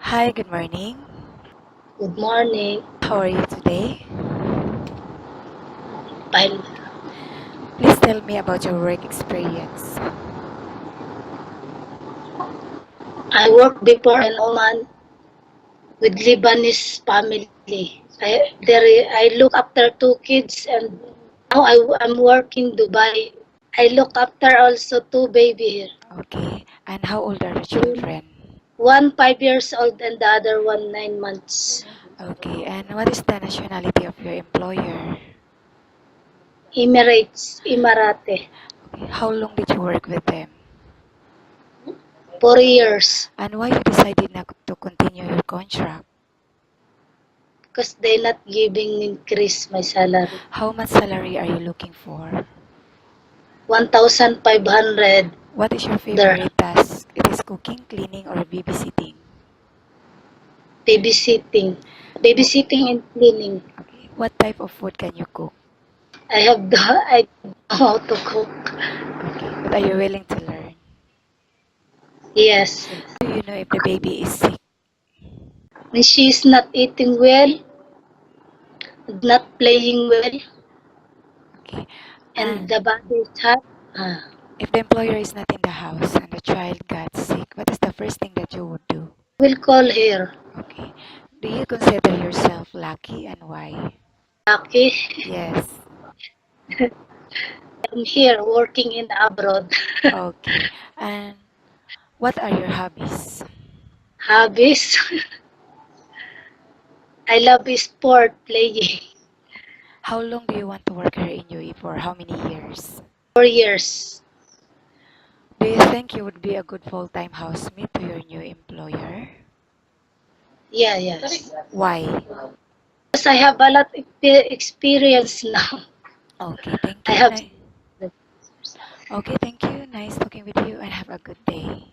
Hi, good morning. Good morning. How are you today? Fine. Please tell me about your work experience. I worked before in Oman with Lebanese family. I look after two kids and now I'm working Dubai. I look after also two baby here. Okay, and how old are the children? One 5 years old and the other one 9 months. Okay, and what is the nationality of your employer? Emirates, Emirate. Okay, how long did you work with them? 4 years. And why you decided not to continue your contract? Because they not giving increase my salary. How much salary are you looking for? 1,500 What is your there. favorite task? It is cooking, cleaning, or babysitting? Babysitting. Wh- Babysitting and cleaning. Okay, what type of food can you cook? I know how to cook. Okay, but are you willing to learn? Yes. Do you know if the baby is sick? When she's not eating well, not playing well, Okay, and and the body is hot, if the employer is not in the house and the child got sick, what is the first thing that you would do? we'll call her Okay. Do you consider yourself lucky and why? Lucky. Yes. I'm here working in abroad. Okay. And what are your hobbies? Hobbies. I love sport playing. How long do you want to work here in UAE for? How many years? 4 years. Do you think you would be a good full-time housemate to your new employer? Yeah, yes. Why? Because I have a lot of experience now. Okay, thank I you. have Okay, thank you. Nice talking with you and have a good day.